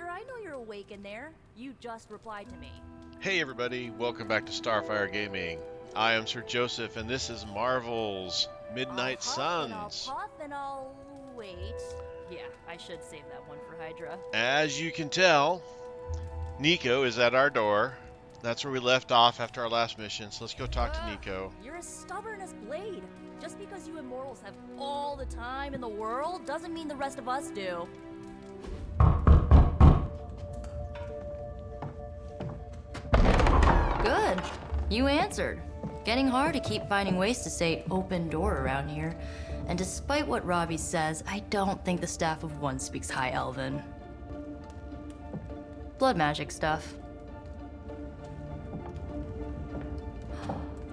I know you're awake in there. You just replied to me. Hey everybody, welcome back to Starfyre Gaming. I am Sir Joseph, and this is Marvel's Midnight Suns. I'll puff and I'll wait. Yeah, I should save that one for Hydra. As you can tell, Nico is at our door. That's where we left off after our last mission, so let's go talk to Nico. You're as stubborn as Blade. Just because you immortals have all the time in the world doesn't mean the rest of us do. Good. You answered. Getting hard to keep finding ways to say open door around here. And despite what Robbie says, I don't think the staff of one speaks High Elven. Blood magic stuff.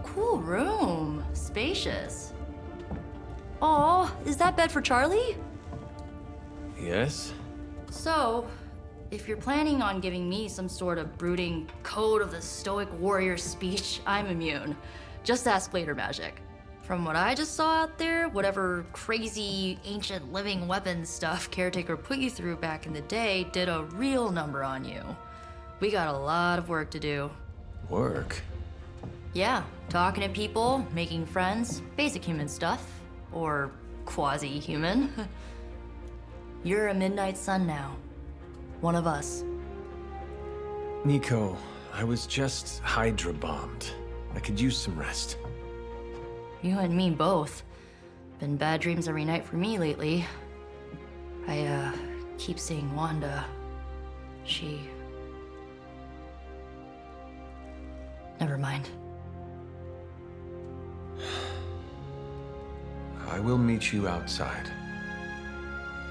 Cool room. Spacious. Aw, is that bed for Charlie? Yes? So, if you're planning on giving me some sort of brooding code of the stoic warrior speech, I'm immune. Just ask later, magic. From what I just saw out there, whatever crazy ancient living weapons stuff Caretaker put you through back in the day did a real number on you. We got a lot of work to do. Work? Yeah, talking to people, making friends, basic human stuff. Or quasi-human. You're a Midnight Sun now. One of us. Nico, I was just Hydra bombed. I could use some rest. You and me both. Been bad dreams every night for me lately. I, keep seeing Wanda. She... Never mind. I will meet you outside.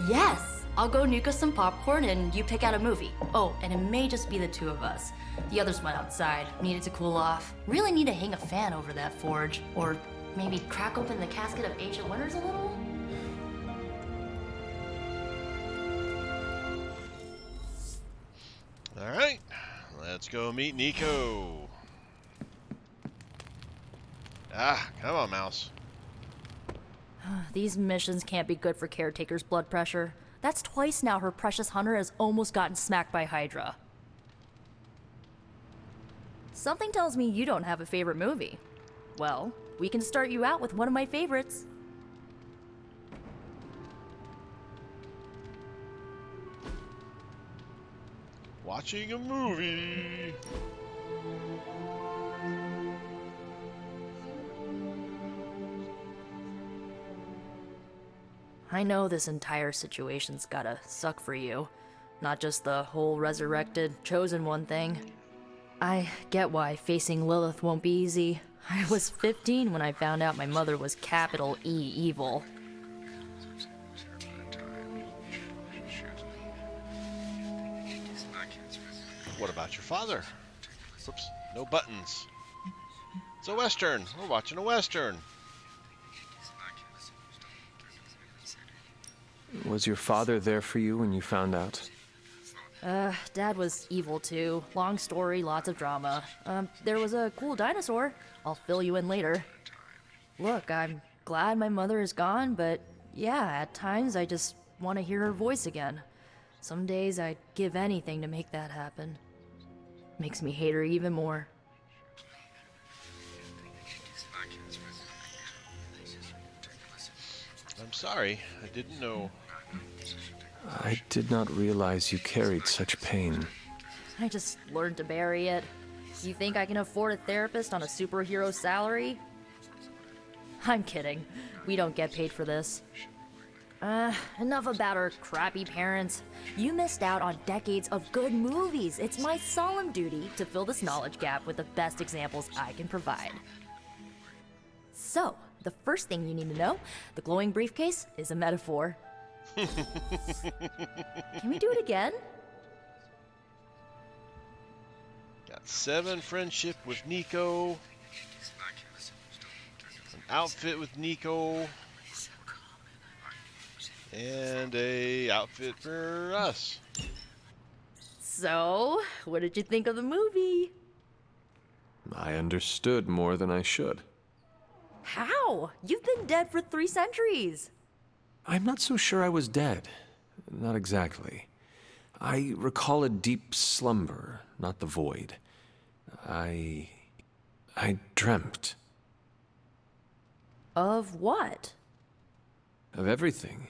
Yes! I'll go nuke us some popcorn and you pick out a movie. Oh, and it may just be the two of us. The others went outside, needed to cool off. Really need to hang a fan over that forge. Or maybe crack open the casket of ancient wonders a little? Alright, let's go meet Nico. Ah, come on, mouse. These missions can't be good for Caretaker's blood pressure. That's twice now her precious hunter has almost gotten smacked by Hydra. Something tells me you don't have a favorite movie. Well, we can start you out with one of my favorites. Watching a movie. I know this entire situation's gotta suck for you. Not just the whole resurrected, chosen one thing. I get why facing Lilith won't be easy. I was 15 when I found out my mother was capital E evil. What about your father? Whoops, no buttons. It's a Western. We're watching a Western. Was your father there for you when you found out? Dad was evil too. Long story, lots of drama. There was a cool dinosaur. I'll fill you in later. Look, I'm glad my mother is gone, but yeah, at times I just want to hear her voice again. Some days I'd give anything to make that happen. Makes me hate her even more. I'm sorry, I didn't know. I did not realize you carried such pain. I just learned to bury it. You think I can afford a therapist on a superhero salary? I'm kidding. We don't get paid for this. Enough about our crappy parents. You missed out on decades of good movies. It's my solemn duty to fill this knowledge gap with the best examples I can provide. So, the first thing you need to know, the glowing briefcase is a metaphor. Can we do it again? Got 7 friendship with Nico. An outfit with Nico. And a outfit for us. So, what did you think of the movie? I understood more than I should. How? You've been dead for 3 centuries. I'm not so sure I was dead. Not exactly. I recall a deep slumber, not the void. I dreamt Of what? of everything.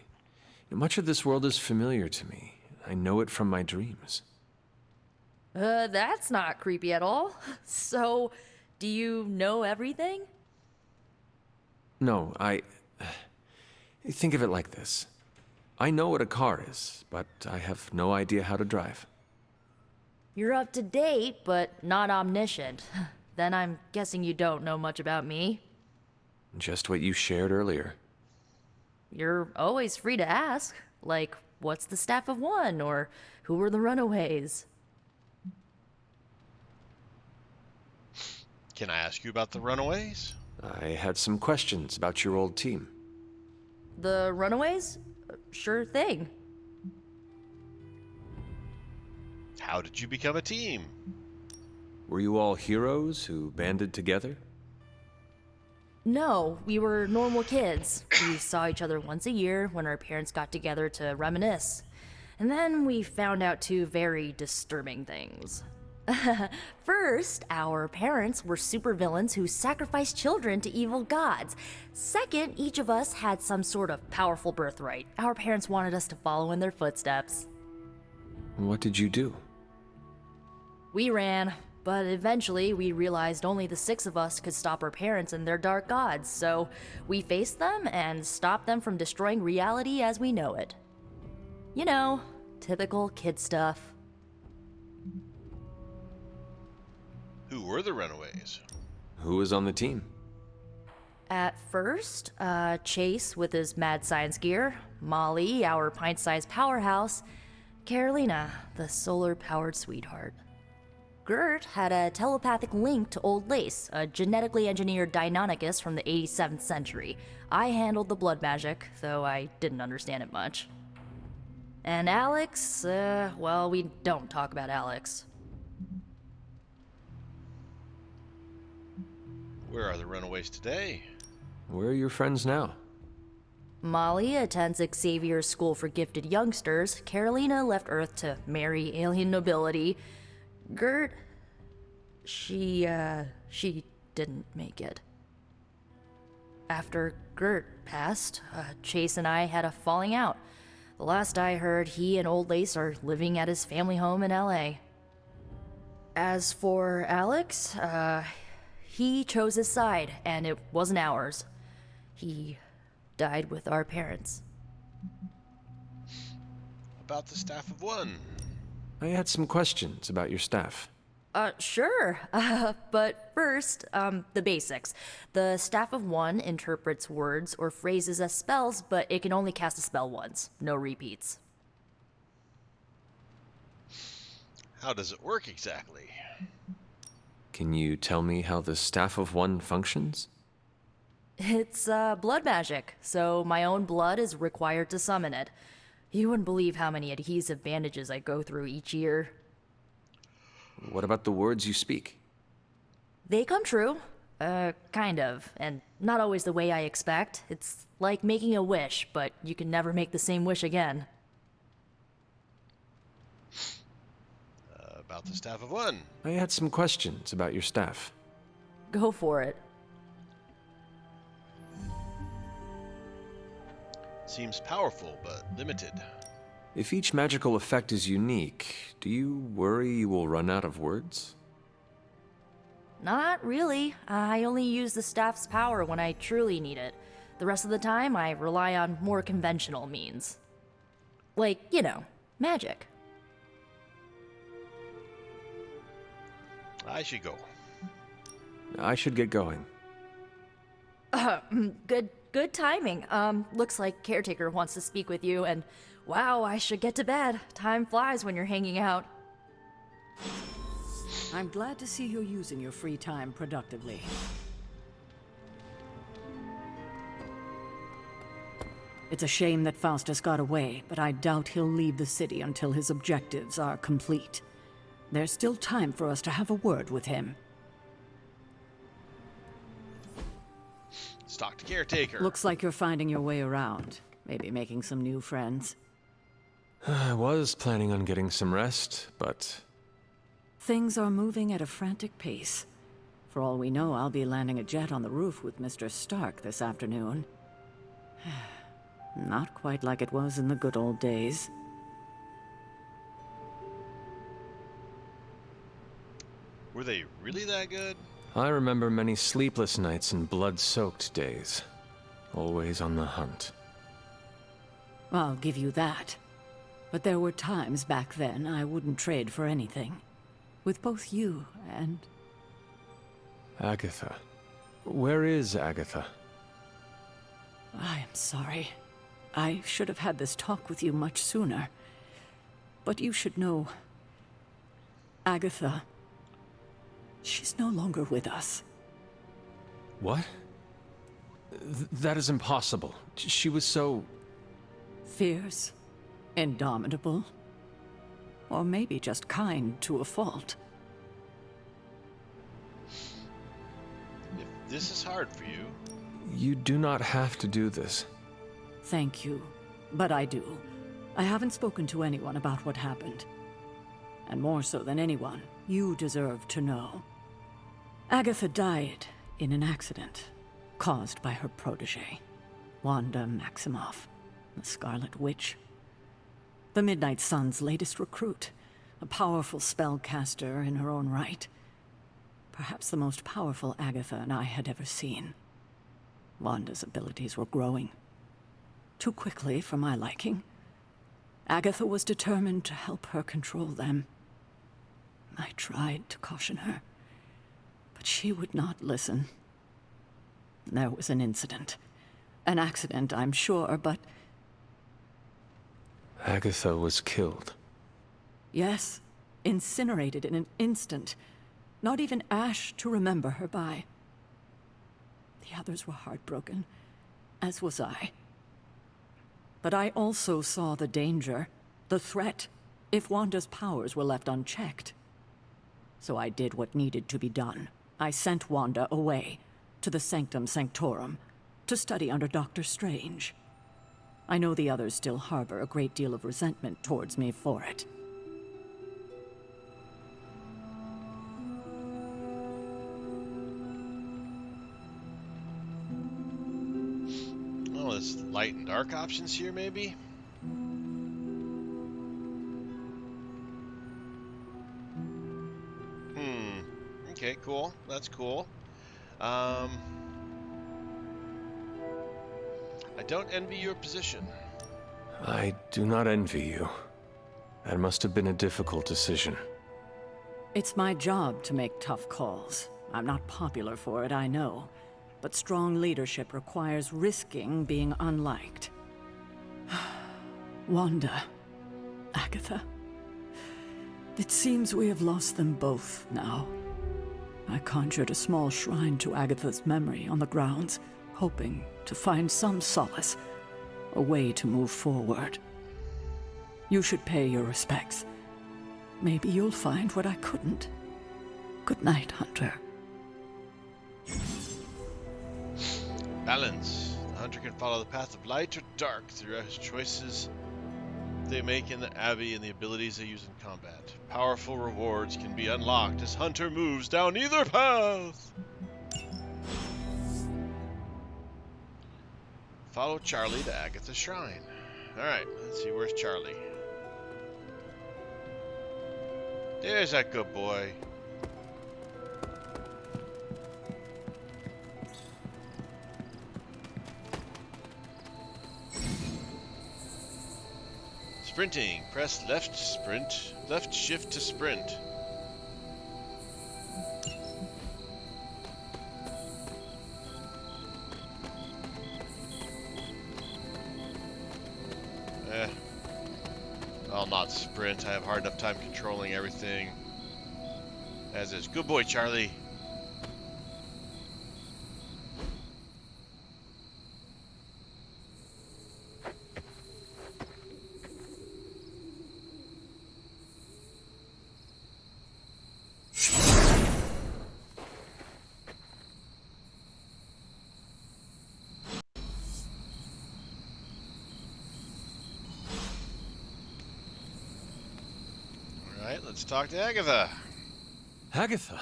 Much of this world is familiar to me. I know it from my dreams. That's not creepy at all. So, do you know everything? No, think of it like this. I know what a car is, but I have no idea how to drive. You're up to date, but not omniscient. Then I'm guessing you don't know much about me. Just what you shared earlier. You're always free to ask. Like, what's the staff of one? Or who were the runaways? Can I ask you about the runaways? I had some questions about your old team. The runaways? Sure thing. How did you become a team? Were you all heroes who banded together? No, we were normal kids. We saw each other once a year when our parents got together to reminisce. And then we found out two very disturbing things. First, our parents were supervillains who sacrificed children to evil gods. Second, each of us had some sort of powerful birthright. Our parents wanted us to follow in their footsteps. What did you do? We ran, but eventually we realized only the six of us could stop our parents and their dark gods, so we faced them and stopped them from destroying reality as we know it. You know, typical kid stuff. Who were the runaways? Who was on the team? At first, Chase with his mad science gear, Molly, our pint-sized powerhouse, Carolina, the solar-powered sweetheart. Gert had a telepathic link to Old Lace, a genetically engineered Deinonychus from the 87th century. I handled the blood magic, though I didn't understand it much. And Alex, well, we don't talk about Alex. Where are the runaways today? Where are your friends now? Molly attends Xavier's School for Gifted Youngsters. Carolina left Earth to marry alien nobility. Gert, she didn't make it. After Gert passed, Chase and I had a falling out. The last I heard, he and Old Lace are living at his family home in LA. As for Alex, he chose his side, and it wasn't ours. He died with our parents. About the staff of one. I had some questions about your staff. Sure. But first, the basics. The staff of one interprets words or phrases as spells, but it can only cast a spell once. No repeats. How does it work exactly? Can you tell me how the staff of one functions? It's, blood magic, so my own blood is required to summon it. You wouldn't believe how many adhesive bandages I go through each year. What about the words you speak? They come true. Kind of. And not always the way I expect. It's like making a wish, but you can never make the same wish again. About the staff of one. I had some questions about your staff. Go for it. Seems powerful, but limited. If each magical effect is unique, do you worry you will run out of words? Not really. I only use the staff's power when I truly need it. The rest of the time, I rely on more conventional means. Like, you know, magic. I should go. I should get going. Good timing. Looks like Caretaker wants to speak with you, and wow, I should get to bed. Time flies when you're hanging out. I'm glad to see you're using your free time productively. It's a shame that Faustus got away, but I doubt he'll leave the city until his objectives are complete. There's still time for us to have a word with him. Let's talk to Caretaker. Looks like you're finding your way around. Maybe making some new friends. I was planning on getting some rest, but Things are moving at a frantic pace. For all we know, I'll be landing a jet on the roof with Mr. Stark this afternoon. Not quite like it was in the good old days. Were they really that good? I remember many sleepless nights and blood-soaked days. Always on the hunt. I'll give you that. But there were times back then I wouldn't trade for anything. With both you and... Agatha. Where is Agatha? I am sorry. I should have had this talk with you much sooner. But you should know... Agatha... She's no longer with us. What? That is impossible. She was so... Fierce, indomitable, or maybe just kind to a fault. If this is hard for you, You do not have to do this. Thank you, but I do. I haven't spoken to anyone about what happened. And more so than anyone, you deserve to know. Agatha died in an accident caused by her protege, Wanda Maximoff, the Scarlet Witch. The Midnight Sun's latest recruit, a powerful spellcaster in her own right. Perhaps the most powerful Agatha and I had ever seen. Wanda's abilities were growing. Too quickly for my liking. Agatha was determined to help her control them. I tried to caution her, but she would not listen. There was an incident. An accident, I'm sure, but... Agatha was killed. Yes, incinerated in an instant. Not even ash to remember her by. The others were heartbroken, as was I. But I also saw the danger, the threat, if Wanda's powers were left unchecked. So I did what needed to be done. I sent Wanda away, to the Sanctum Sanctorum, to study under Dr. Strange. I know the others still harbor a great deal of resentment towards me for it. well, there's light and dark options here, maybe? Okay, cool. That's cool. I don't envy your position. I do not envy you. That must have been a difficult decision. It's my job to make tough calls. I'm not popular for it, I know. But strong leadership requires risking being unliked. Wanda. Agatha. It seems we have lost them both now. I conjured a small shrine to Agatha's memory on the grounds, hoping to find some solace, a way to move forward. You should pay your respects. Maybe you'll find what I couldn't. Good night, Hunter. Balance. The hunter can follow the path of light or dark through his choices they make in the Abbey and the abilities they use in combat. Powerful rewards can be unlocked as Hunter moves down either path. Follow Charlie to Agatha's shrine. Alright, let's see, where's Charlie? There's that good boy. Sprinting. Press left sprint. Left shift to sprint. I'll not sprint. I have a hard enough time controlling everything. As is. Good boy, Charlie. Alright, let's talk to Agatha. Agatha?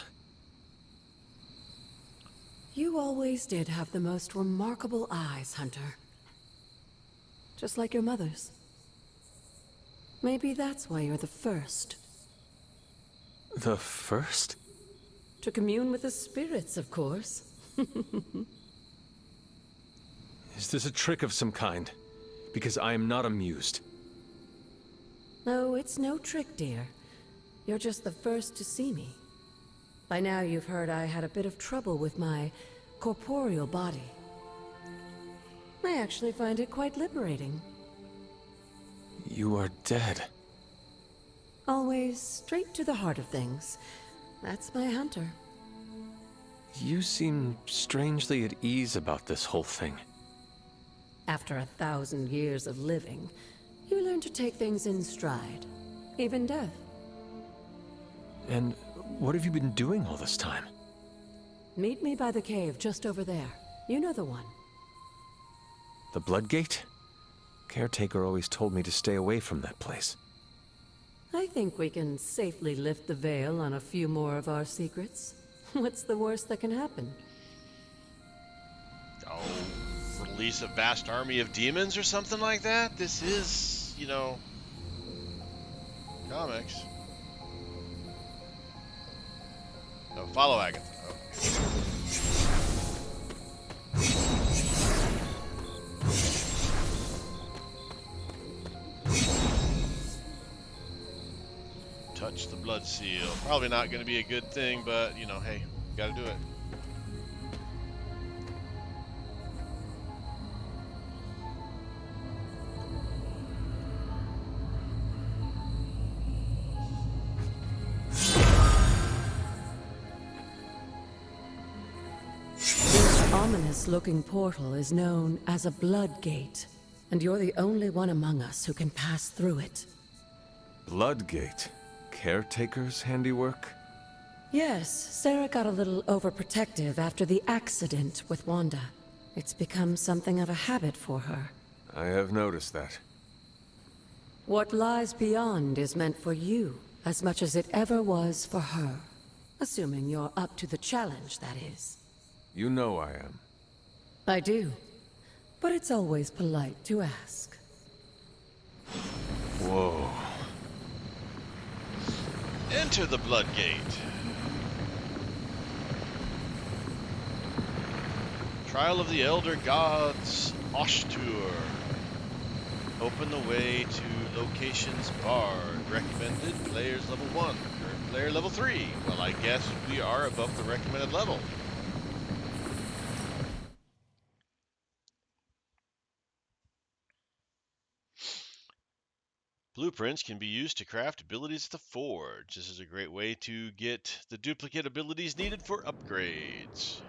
You always did have the most remarkable eyes, Hunter. Just like your mother's. Maybe that's why you're the first. The first? To commune with the spirits, of course. Is this a trick of some kind? Because I am not amused. No, it's no trick, dear. You're just the first to see me. By now you've heard I had a bit of trouble with my corporeal body. I actually find it quite liberating. You are dead. Always straight to the heart of things. That's my Hunter. You seem strangely at ease about this whole thing. After 1,000 years of living, you learn to take things in stride. Even death. And what have you been doing all this time? Meet me by the cave just over there. You know the one. The Bloodgate? Caretaker always told me to stay away from that place. I think we can safely lift the veil on a few more of our secrets. What's the worst that can happen? Oh, release a vast army of demons or something like that? This is, you know, comics. No, follow Agatha. Touch the blood seal. Probably not going to be a good thing, but, you know, hey, gotta do it. This ominous-looking portal is known as a blood gate, and you're the only one among us who can pass through it. Bloodgate? Caretaker's handiwork? Yes, Sarah got a little overprotective after the accident with Wanda. It's become something of a habit for her. I have noticed that. What lies beyond is meant for you, as much as it ever was for her. Assuming you're up to the challenge, that is. You know I am. I do. But it's always polite to ask. Whoa. Enter the Bloodgate. Trial of the Elder Gods, Ashtur. Open the way to locations barred. Recommended players level 1. Current player level 3. Well, I guess we are above the recommended level. Blueprints can be used to craft abilities at the Forge. This is a great way to get the duplicate abilities needed for upgrades.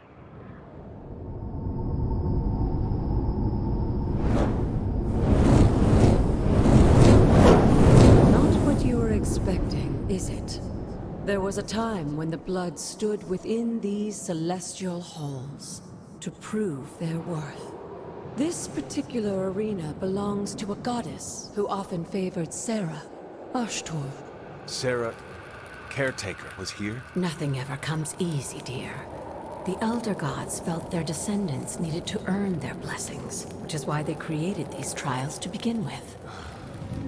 Not what you were expecting, is it? There was a time when the blood stood within these celestial halls to prove their worth. This particular arena belongs to a goddess who often favored Sarah, Ashtur. Sarah, Caretaker, was here? Nothing ever comes easy, dear. The Elder Gods felt their descendants needed to earn their blessings, which is why they created these trials to begin with.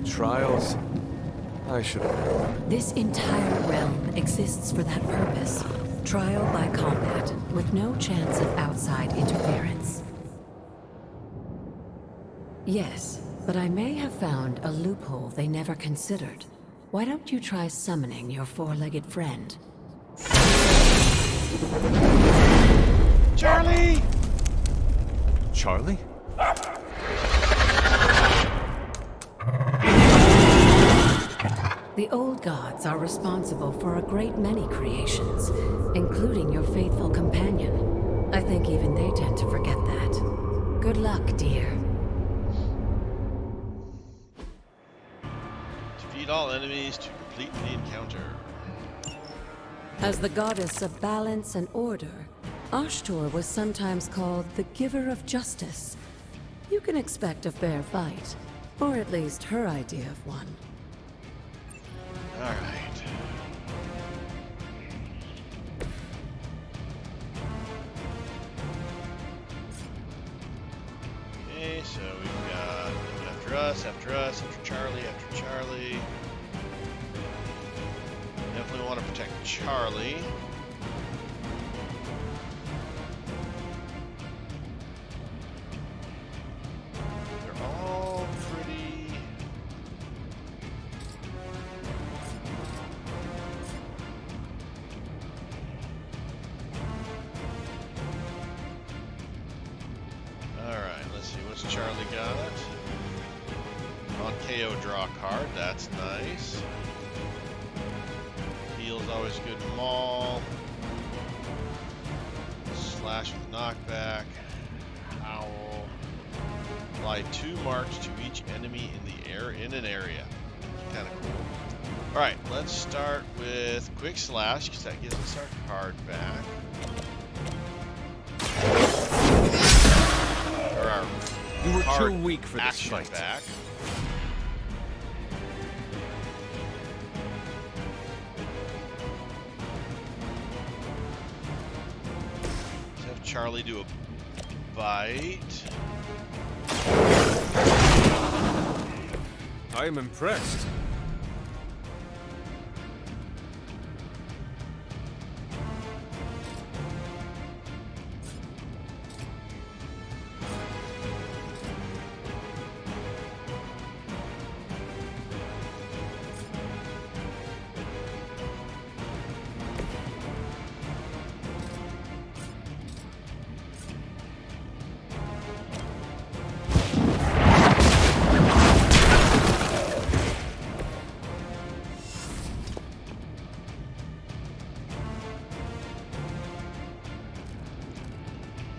Trials? I should have known. This entire realm exists for that purpose. Trial by combat, with no chance of outside interference. Yes, but I may have found a loophole they never considered. Why don't you try summoning your four-legged friend? Charlie! Charlie? The old gods are responsible for a great many creations, including your faithful companion. I think even they tend to forget that. Good luck, dear. Defeat all enemies to complete the encounter. As the goddess of balance and order, Ashtur was sometimes called the giver of justice. You can expect a fair fight, or at least her idea of one. Alright. after Charlie, after Charlie. Definitely want to protect Charlie. They're all pretty... Alright, let's see, what's Charlie got? On KO, draw a card, that's nice. Heal's always good in Maul. Slash with knockback. Howl. Apply 2 marks to each enemy in the air in an area. Kind of cool. Alright, let's start with Quick Slash, because that gives us our card back. Or our You were card too weak for this action fight. back. Let's have Charlie do a bite. I am impressed.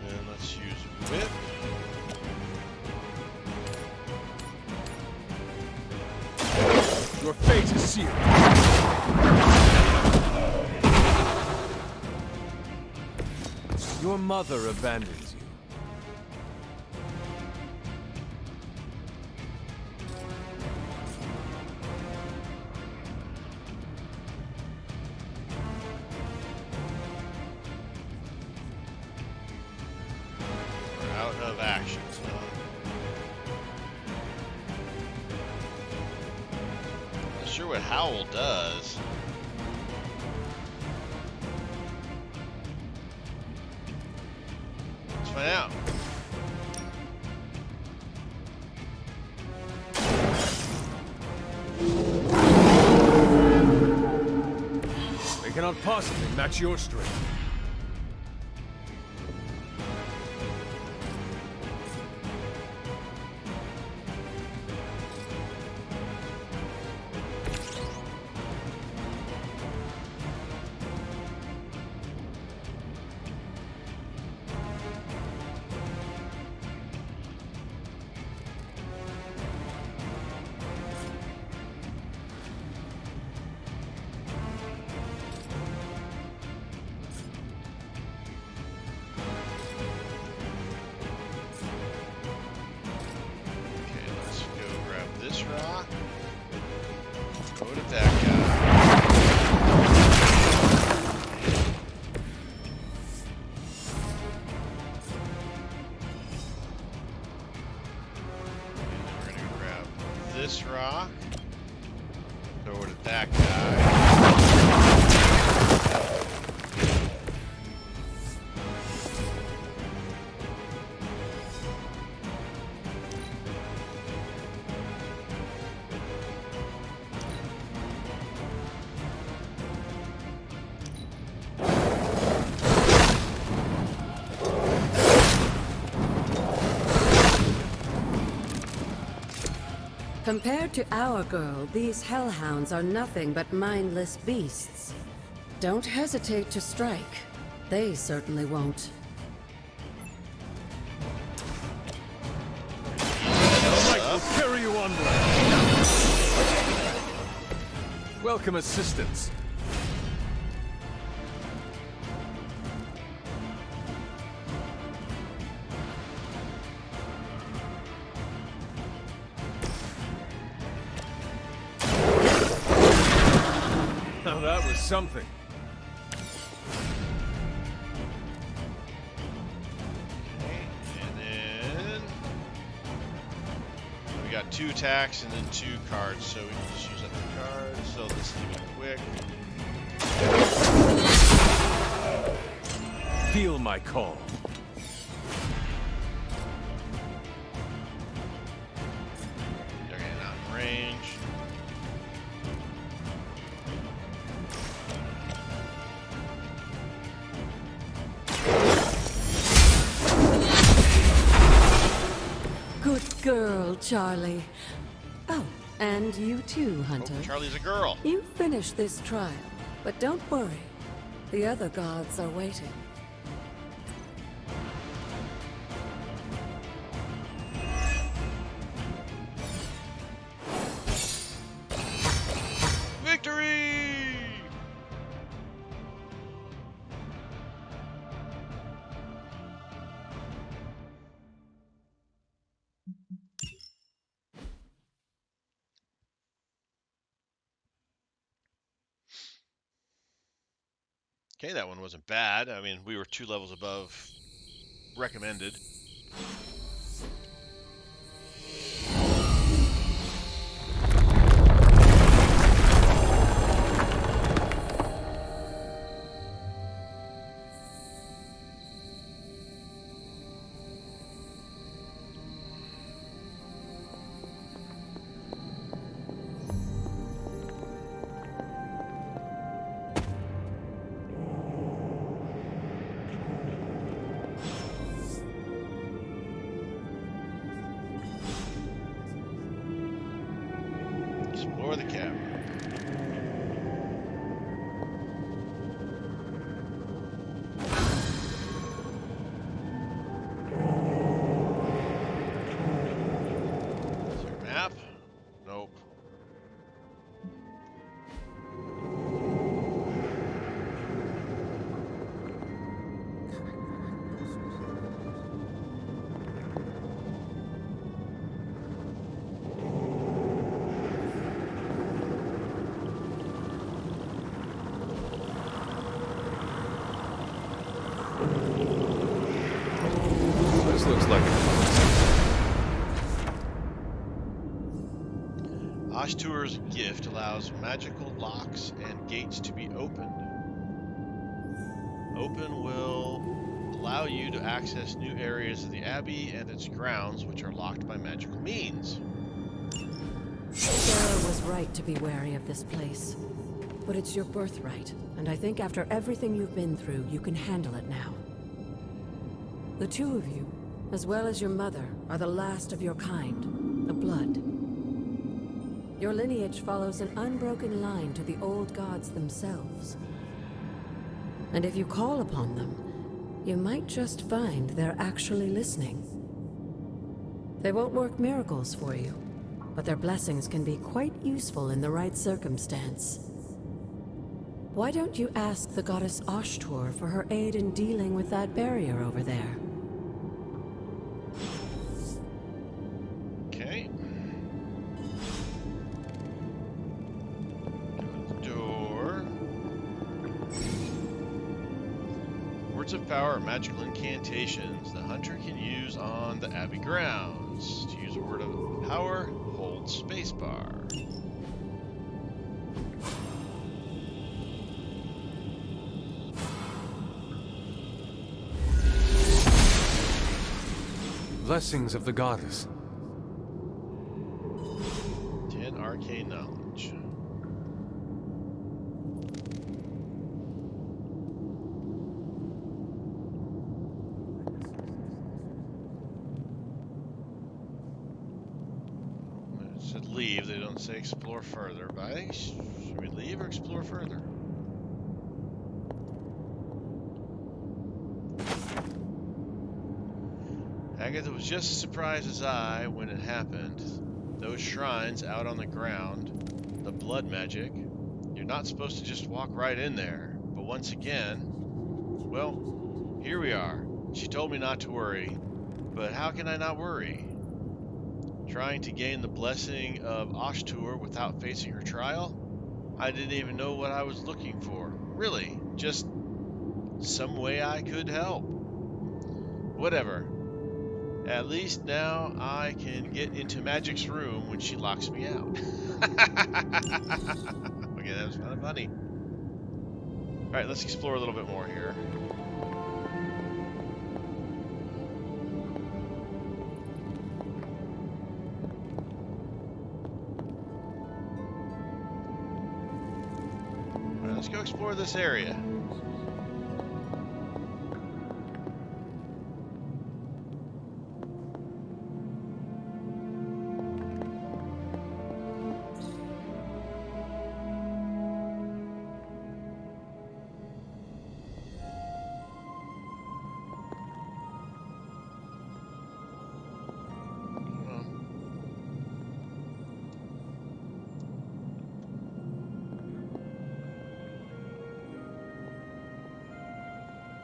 And let's use Whip. Your fate is sealed. Your mother abandons you. We're out of action, so. Not sure what Howl does. Let's find out. They cannot possibly match your strength. Okay, let's go grab this rock. Go to that guy. And then we're gonna grab this rock. Throw it at that guy. Compared to our girl, these hellhounds are nothing but mindless beasts. Don't hesitate to strike. They certainly won't. The light will carry you onward. Welcome assistance. Now that was something. Okay, and then we got got 2 attacks and then 2 cards, so we can just use up the cards. So this is even quick. Feel my call. They're getting out in range. Good girl, Charlie. Oh, and you too, Hunter. Oh, Charlie's a girl. You finished this trial, but don't worry. The other gods are waiting. Victory! Okay, that one wasn't bad. I mean, we were 2 levels above recommended. Explore the cavern. Is there a map? Nope. This looks like Ashtur's gift allows magical locks and gates to be opened. Open will allow you to access new areas of the Abbey and its grounds, which are locked by magical means. Sarah was right to be wary of this place. But it's your birthright, and I think after everything you've been through, you can handle it now. The 2 of you, as well as your mother, are the last of your kind, the Blood. Your lineage follows an unbroken line to the old gods themselves. And if you call upon them, you might just find they're actually listening. They won't work miracles for you, but their blessings can be quite useful in the right circumstance. Why don't you ask the goddess Ashtur for her aid in dealing with that barrier over there? Okay. Go to the door. Words of power are magical incantations the hunter can use on the Abbey grounds. To use a word of power, hold spacebar. blessings of the goddess. 10 arcane knowledge. It said leave, they don't say explore further. But I think, should we leave or explore further? Agatha was just as surprised as I when it happened. Those shrines out on the ground, the blood magic, you're not supposed to just walk right in there. But once again, well, here we are. She told me not to worry, but how can I not worry? Trying to gain the blessing of Ashtur without facing her trial? I didn't even know what I was looking for. Really, just some way I could help. Whatever. At least now I can get into Magic's room when she locks me out. Okay, that was kind of funny. Alright, let's explore a little bit more here. Alright, let's go explore this area.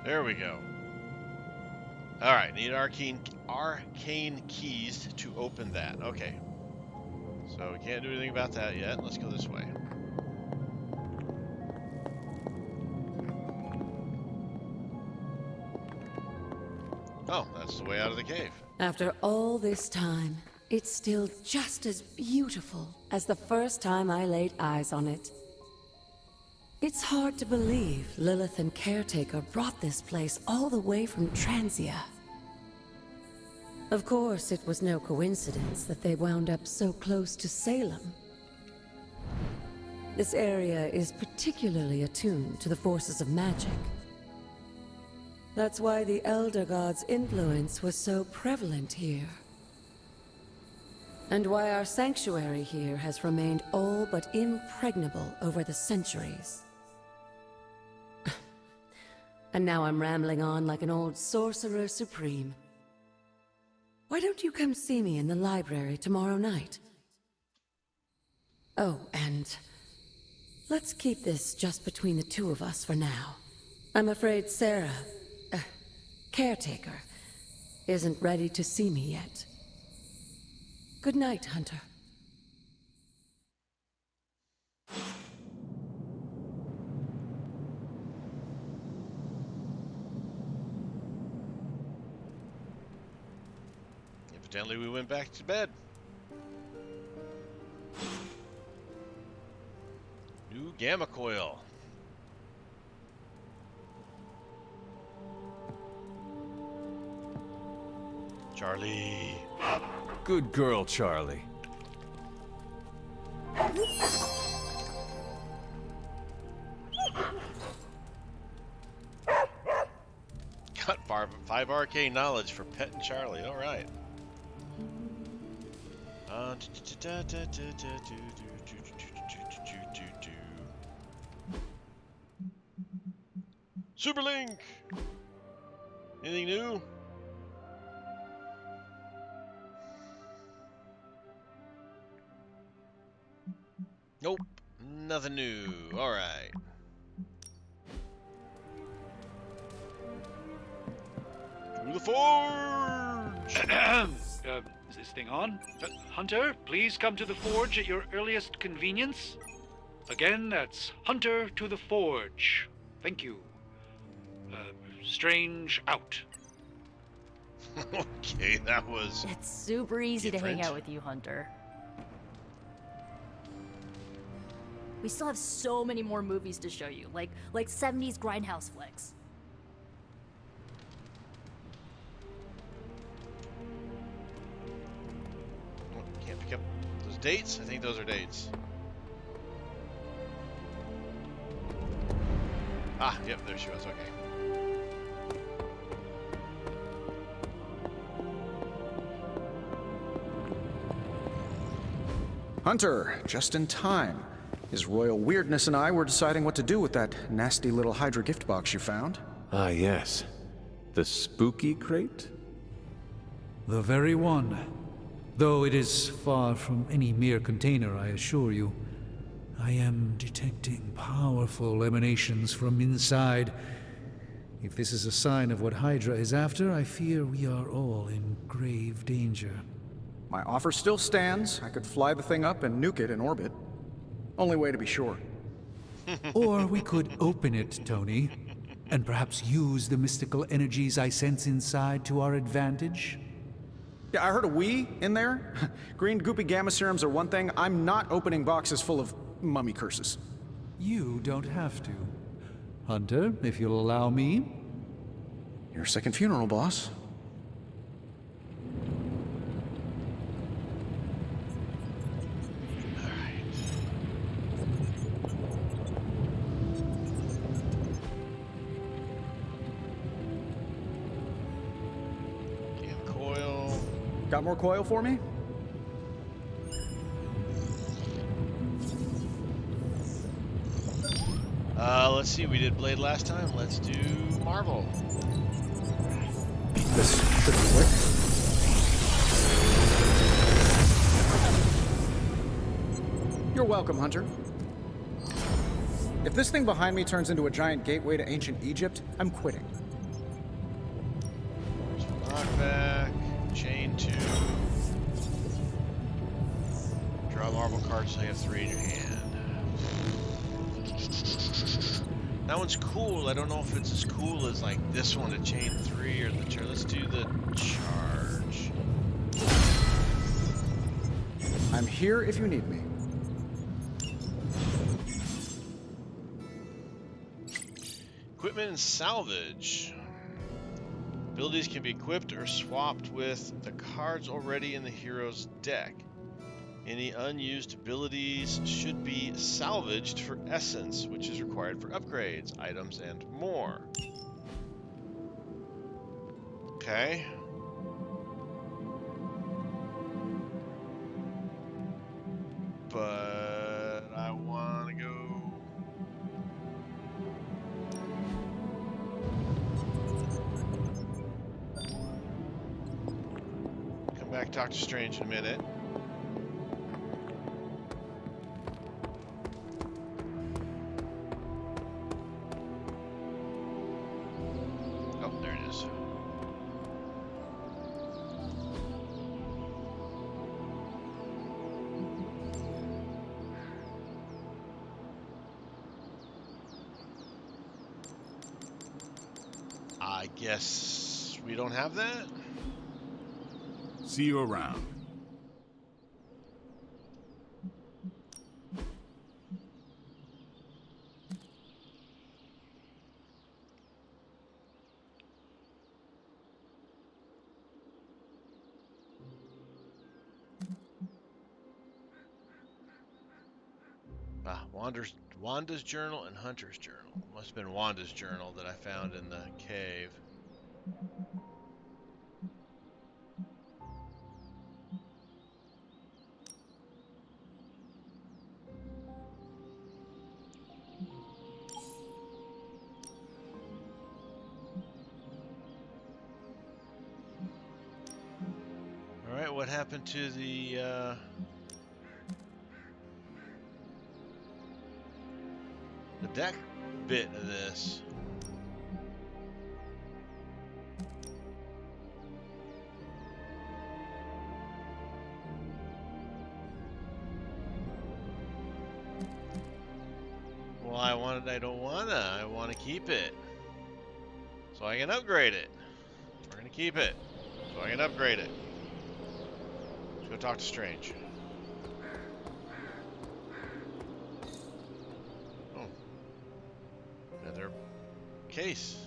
There we go. Alright, need arcane keys to open that. Okay. So we can't do anything about that yet. Let's go this way. Oh, that's the way out of the cave. After all this time, it's still just as beautiful as the first time I laid eyes on it. It's hard to believe Lilith and Caretaker brought this place all the way from Transia. Of course, it was no coincidence that they wound up so close to Salem. This area is particularly attuned to the forces of magic. That's why the Elder God's influence was so prevalent here. And why our sanctuary here has remained all but impregnable over the centuries. And now I'm rambling on like an old sorcerer supreme. Why don't you come see me in the library tomorrow night? Oh, and let's keep this just between the two of us for now. I'm afraid Sarah, Caretaker, isn't ready to see me yet. Good night, Hunter. Evidently we went back to bed. New gamma coil. Charlie. Good girl, Charlie. Got 5 arcane knowledge for petting Charlie. All right. Superlink. Anything new? Nope, nothing new. All right. To the forge. Is this thing on? Hunter, please come to the forge at your earliest convenience. Again, that's Hunter to the forge. Thank you. Strange out. Okay, that was. It's super easy to hang different. out with you, Hunter. We still have so many more movies to show you, like 70s grindhouse flicks. Can't pick up those dates? I think those are dates. Ah, yep, there she was. Okay. Hunter, just in time. His royal weirdness and I were deciding what to do with that nasty little Hydra gift box you found. Ah, yes. The spooky crate? The very one. Though it is far from any mere container, I assure you. I am detecting powerful emanations from inside. If this is a sign of what Hydra is after, I fear we are all in grave danger. My offer still stands. I could fly the thing up and nuke it in orbit. Only way to be sure. Or we could open it, Tony, and perhaps use the mystical energies I sense inside to our advantage. Yeah, I heard a we in there. Green goopy gamma serums are one thing. I'm not opening boxes full of mummy curses. You don't have to. Hunter, if you'll allow me. Your second funeral, boss. Got more coil for me? Let's see. We did Blade last time. Let's do Marvel. This should be quick. You're welcome, Hunter. If this thing behind me turns into a giant gateway to ancient Egypt, I'm quitting. Knockback. Chain 2. Draw Marvel cards so you have 3 in your hand. That one's cool. I don't know if it's as cool as like this one, a chain 3 or the charge. Let's do the charge. I'm here if you need me. Equipment and salvage. Abilities can be equipped or swapped with the cards already in the hero's deck. Any unused abilities should be salvaged for essence, which is required for upgrades, items, and more. Okay. But I want to go... Come back, Doctor Strange in a minute. Oh, there it is. I guess we don't have that? See you around. Wanda's journal and Hunter's journal. Must have been Wanda's journal that I found in the cave. All right, what happened to the deck bit of this? Well, I want to keep it. So I can upgrade it. We're going to keep it. So I can upgrade it. Let's go talk to Strange. Oh. Another case.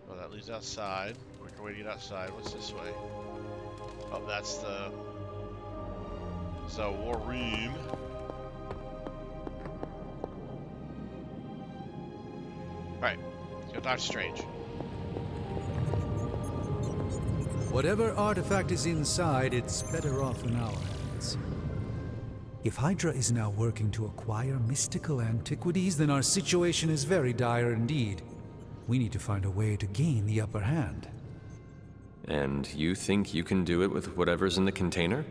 Well, that leads outside. Quicker way to get outside. What's this way? Oh, that's the... So, War Room. Alright, let's go Doctor Strange. Whatever artifact is inside, it's better off in our hands. If Hydra is now working to acquire mystical antiquities, then our situation is very dire indeed. We need to find a way to gain the upper hand. And you think you can do it with whatever's in the container?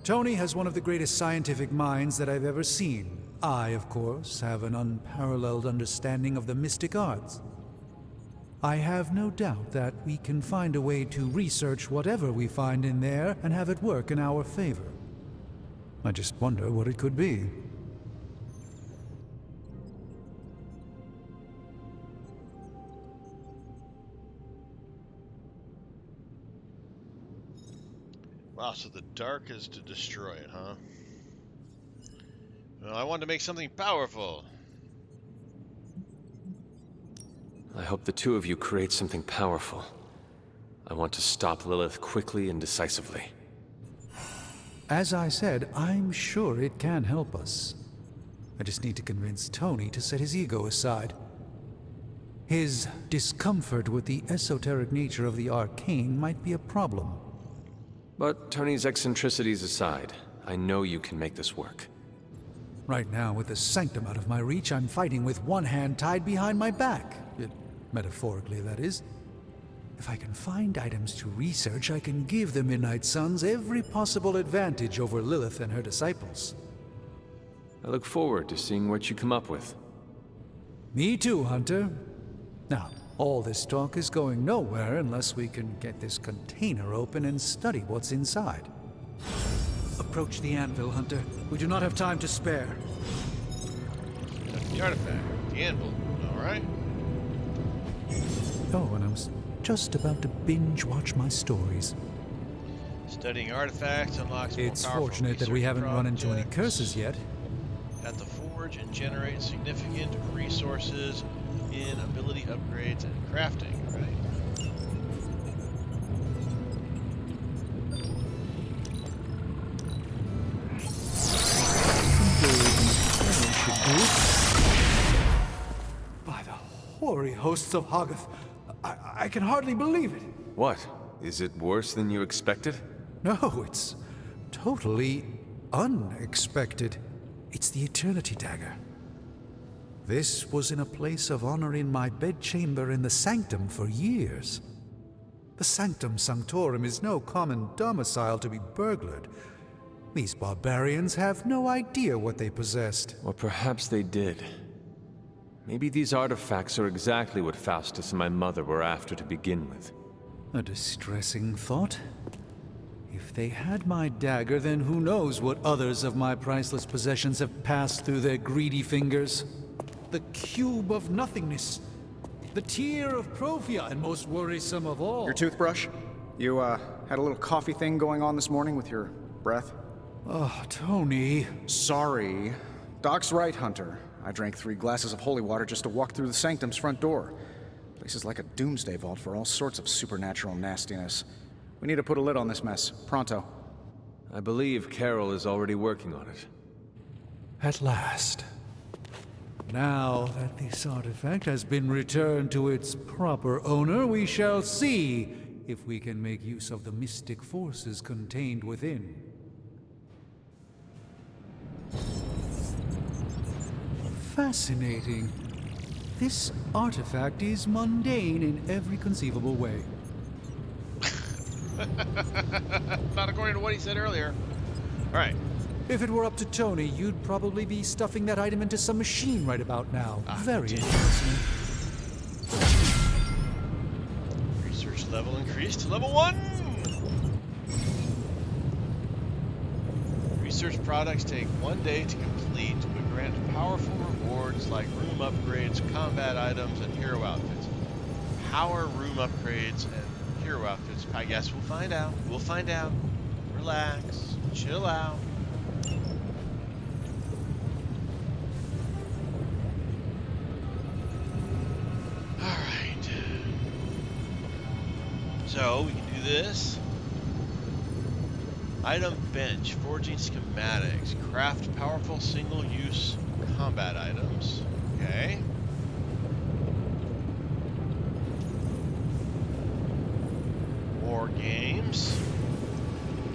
Tony has one of the greatest scientific minds that I've ever seen. I, of course, have an unparalleled understanding of the mystic arts. I have no doubt that we can find a way to research whatever we find in there and have it work in our favor. I just wonder what it could be. Ah, so the dark is to destroy it, huh? Well, I want to make something powerful. I hope the two of you create something powerful. I want to stop Lilith quickly and decisively. As I said, I'm sure it can help us. I just need to convince Tony to set his ego aside. His discomfort with the esoteric nature of the arcane might be a problem. But Tony's eccentricities aside, I know you can make this work. Right now, with the sanctum out of my reach, I'm fighting with one hand tied behind my back. Metaphorically, that is. If I can find items to research, I can give the Midnight Suns every possible advantage over Lilith and her disciples. I look forward to seeing what you come up with. Me too, Hunter. Now, all this talk is going nowhere unless we can get this container open and study what's inside. Approach the anvil, Hunter. We do not have time to spare. That's the artifact. The anvil. Alright. Oh, and I was just about to binge-watch my stories. Studying artifacts unlocks more It's powerful fortunate that we research haven't run into any projects curses yet. at the forge and generate significant resources in ability upgrades and crafting, right? By the hoary hosts of Hoggoth, I can hardly believe it. What? Is it worse than you expected? No, it's totally unexpected. It's the Eternity Dagger. This was in a place of honor in my bedchamber in the Sanctum for years. The Sanctum Sanctorum is no common domicile to be burglared. These barbarians have no idea what they possessed. Or perhaps they did. Maybe these artifacts are exactly what Faustus and my mother were after to begin with. A distressing thought. If they had my dagger, then who knows what others of my priceless possessions have passed through their greedy fingers. The cube of nothingness. The tear of Profia, and most worrisome of all. Your toothbrush? You, had a little coffee thing going on this morning with your breath? Oh, Tony. Sorry. Doc's right, Hunter. I drank 3 glasses of holy water just to walk through the Sanctum's front door. Place is like a doomsday vault for all sorts of supernatural nastiness. We need to put a lid on this mess. Pronto. I believe Carol is already working on it. At last. Now that this artifact has been returned to its proper owner, we shall see if we can make use of the mystic forces contained within. Fascinating. This artifact is mundane in every conceivable way. Not according to what he said earlier. Alright. If it were up to Tony, you'd probably be stuffing that item into some machine right about now. Very interesting. Research level increased to level 1! Research products take 1 day to complete, but grant powerful rewards like room upgrades, combat items, and hero outfits. Power room upgrades and hero outfits. I guess we'll find out. We'll find out. Relax. Chill out. Alright. So, we can do this. Item bench, forging schematics, craft powerful single-use combat items. Okay. War games.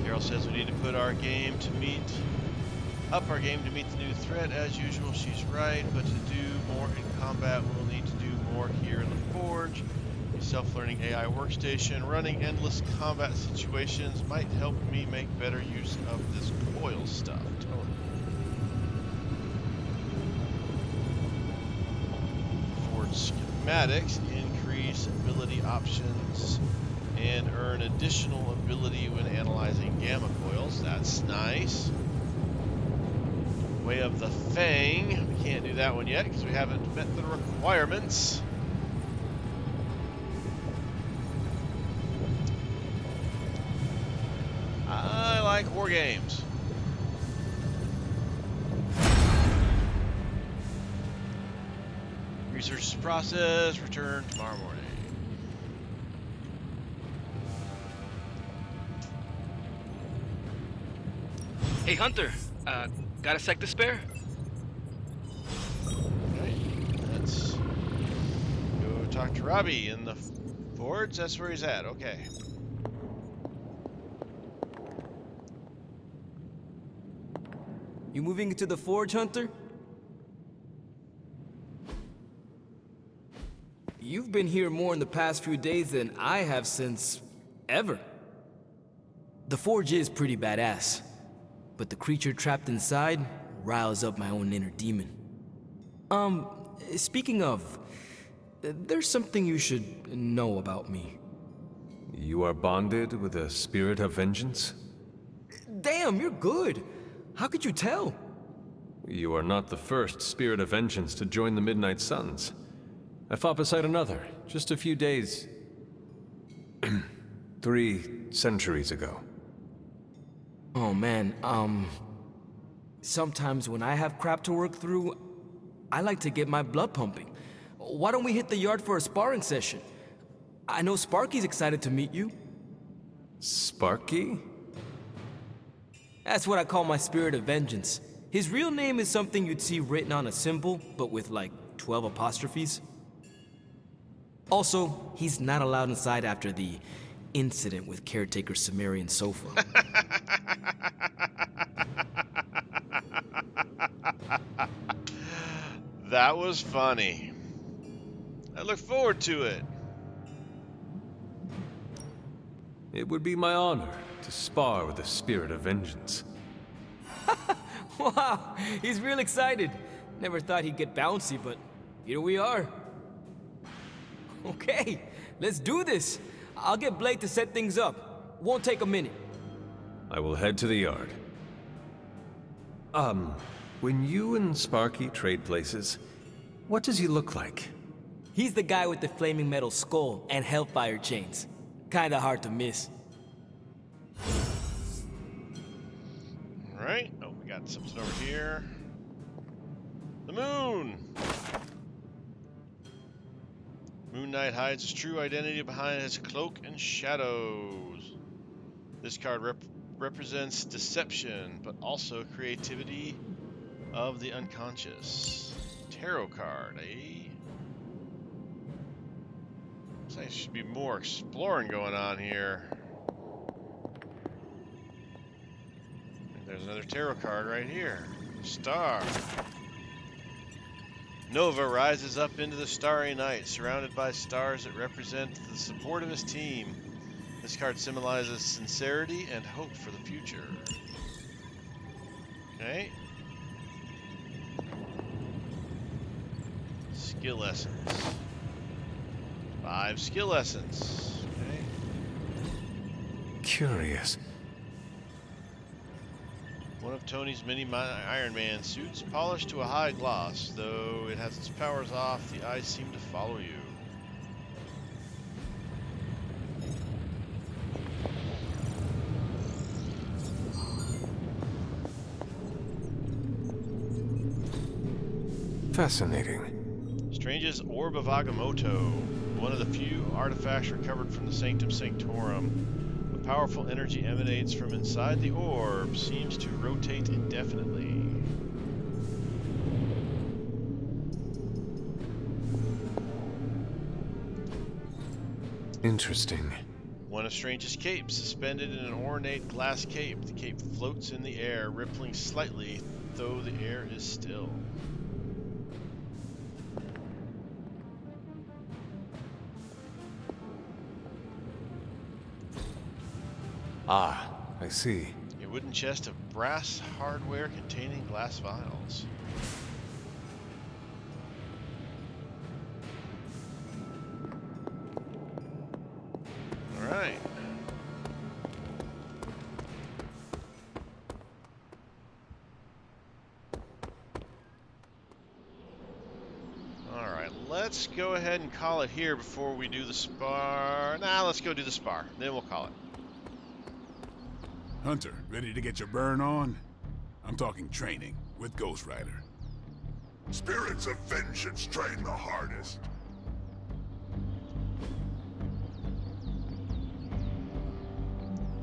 Carol says we need to put our game to meet, up our game to meet the new threat. As usual, she's right, but to do more in combat, we'll need to do more here in the forge. A self-learning AI workstation running endless combat situations might help me make better use of this coil stuff. Totally. Forge schematics, increase ability options, and earn additional ability when analyzing gamma coils. That's nice. Way of the Fang. We can't do that one yet because we haven't met the requirements. Blank War Games. Research is process. Return tomorrow morning. Hey, Hunter. Got a sec to spare? Right. Let's go talk to Robbie in the forge. That's where he's at. Okay. You moving into the forge, Hunter? You've been here more in the past few days than I have since ever. The forge is pretty badass, but the creature trapped inside riles up my own inner demon. Speaking of, there's something you should know about me. You are bonded with a spirit of vengeance? Damn, you're good. How could you tell? You are not the first spirit of vengeance to join the Midnight Suns. I fought beside another, just a few days... 3 centuries ago. Oh man, sometimes when I have crap to work through, I like to get my blood pumping. Why don't we hit the yard for a sparring session? I know Sparky's excited to meet you. Sparky? That's what I call my spirit of vengeance. His real name is something you'd see written on a symbol, but with like 12 apostrophes. Also, he's not allowed inside after the incident with Caretaker's Sumerian sofa. That was funny. I look forward to it. It would be my honor to spar with the spirit of vengeance. Wow, he's real excited. Never thought he'd get bouncy, but here we are. Okay, let's do this. I'll get Blake to set things up. Won't take a minute. I will head to the yard. When you and Sparky trade places, what does he look like? He's the guy with the flaming metal skull and hellfire chains. Kinda hard to miss. Alright. Oh, we got something over here. The moon! Moon Knight hides his true identity behind his cloak and shadows. This card represents deception, but also creativity of the unconscious. Tarot card, eh? Looks like there should be more exploring going on here. There's another tarot card right here. Star. Nova rises up into the starry night, surrounded by stars that represent the support of his team. This card symbolizes sincerity and hope for the future. Okay. Skill essence. 5 skill essence. Okay. Curious. One of Tony's many Iron Man suits, polished to a high gloss. Though it has its powers off, the eyes seem to follow you. Fascinating. Strange's Orb of Agamotto, one of the few artifacts recovered from the Sanctum Sanctorum. A powerful energy emanates from inside the orb, seems to rotate indefinitely. Interesting. One of Strange's capes, suspended in an ornate glass cape. The cape floats in the air, rippling slightly, though the air is still. Ah, I see. A wooden chest of brass hardware containing glass vials. Alright. Alright, let's go ahead and call it here before we do the spar. Nah, let's go do the spar. Then we'll call it. Hunter, ready to get your burn on? I'm talking training with Ghost Rider. Spirits of vengeance train the hardest.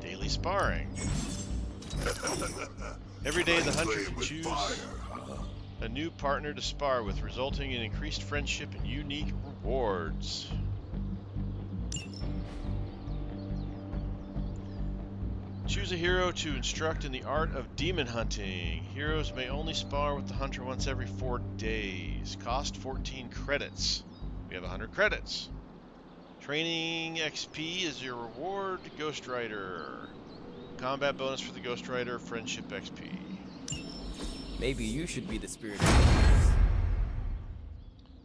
Daily sparring. Every day the hunter can choose a new partner to spar with, resulting in increased friendship and unique rewards. Choose a hero to instruct in the art of demon hunting. Heroes may only spar with the hunter once every 4 days. Cost 14 credits. We have 100 credits. Training XP is your reward. Ghost Rider. Combat bonus for the Ghost Rider. Friendship XP. Maybe you should be the spirit.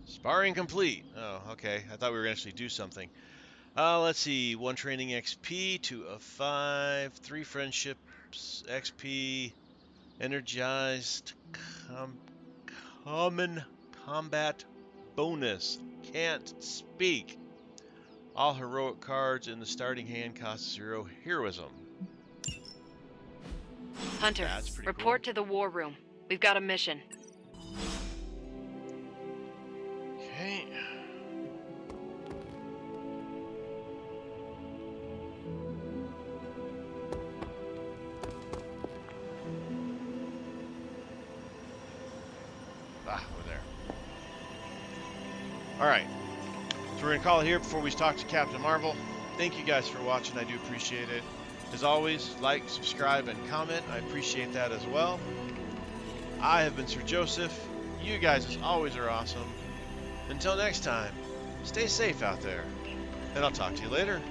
Sparring complete. Oh, okay. I thought we were going to actually do something. Let's see. 1 training XP, 2 of 5, 3 friendships XP, energized common combat bonus. Can't speak. All heroic cards in the starting hand cost 0 heroism. Hunter, report to the war room. We've got a mission. Okay. We're there. Alright. So we're going to call it here before we talk to Captain Marvel. Thank you guys for watching. I do appreciate it. As always, like, subscribe, and comment. I appreciate that as well. I have been Sir Joseph. You guys, as always, are awesome. Until next time, stay safe out there. And I'll talk to you later.